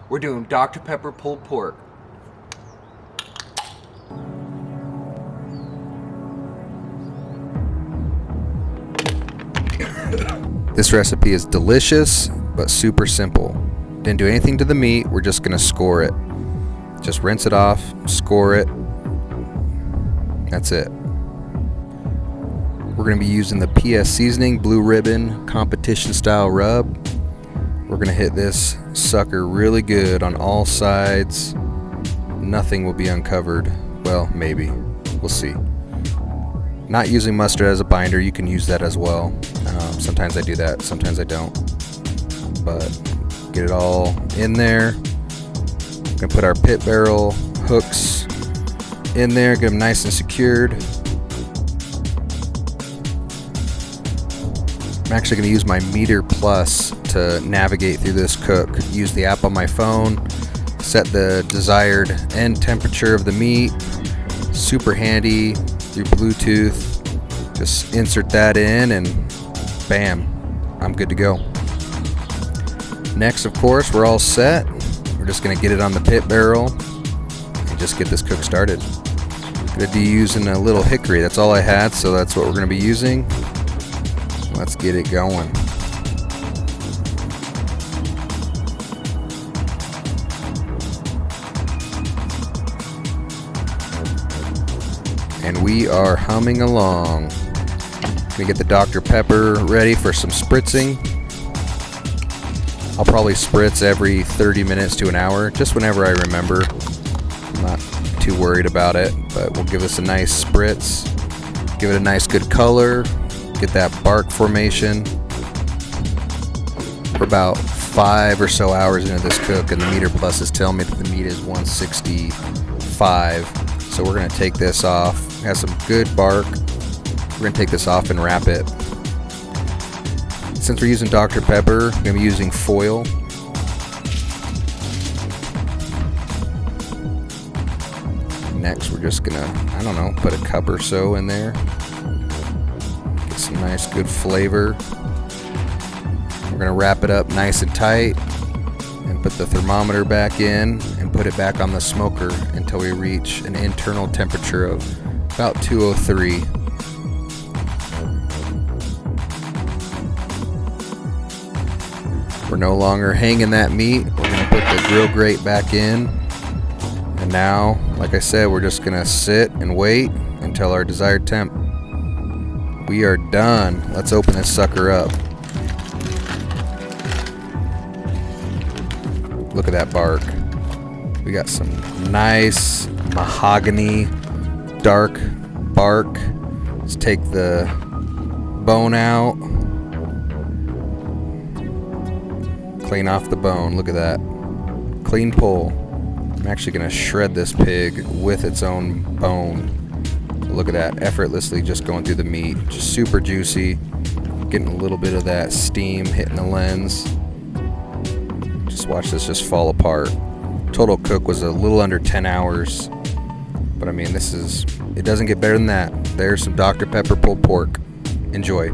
We're doing Dr. Pepper pulled pork. This recipe is delicious, but super simple. Didn't do anything to the meat, we're just gonna score it. Just rinse it off, score it. That's it. We're gonna be using the PS Seasoning Blue Ribbon competition style rub. We're gonna hit this sucker really good on all sides. Nothing will be uncovered. Well, maybe. We'll see. Not using mustard as a binder, you can use that as well. Sometimes I do that, sometimes I don't. But get it all in there. Gonna put our pit barrel hooks in there, get them nice and secured. I'm actually gonna use my Meter Plus to navigate through this cook. Use the app on my phone, set the desired end temperature of the meat. Super handy through Bluetooth. Just insert that in and bam, I'm good to go. Next, of course, we're all set. We're just gonna get it on the pit barrel and just get this cook started. Gonna be using a little hickory. That's all I had, so that's what we're gonna be using. Let's get it going. And we are humming along. Gonna get the Dr. Pepper ready for some spritzing. I'll probably spritz every 30 minutes to an hour, just whenever I remember. I'm not too worried about it, but we'll give this a nice spritz. Give it a nice good color. Get that bark formation. We're about 5 or so hours into this cook, and the Meter Plus is telling me that the meat is 165. So we're gonna take this off. It has some good bark. We're gonna take this off and wrap it. Since we're using Dr. Pepper, I'm gonna be using foil. Next, we're just gonna, I don't know, put a cup or so in there. Get some nice good flavor. We're gonna wrap it up nice and tight and put the thermometer back in and put it back on the smoker until we reach an internal temperature of about 203. We're no longer hanging that meat. We're gonna put the grill grate back in. And now, like I said, we're just gonna sit and wait until our desired temp. We are done. Let's open this sucker up. Look at that bark. We got some nice mahogany dark bark. Let's take the bone out. Clean off the bone. Look at that. Clean pull. I'm actually going to shred this pig with its own bone. Look at that. Effortlessly just going through the meat. Just super juicy. Getting a little bit of that steam hitting the lens. Just watch this just fall apart. Total cook was a little under 10 hours. But I mean, it doesn't get better than that. There's some Dr. Pepper pulled pork. Enjoy.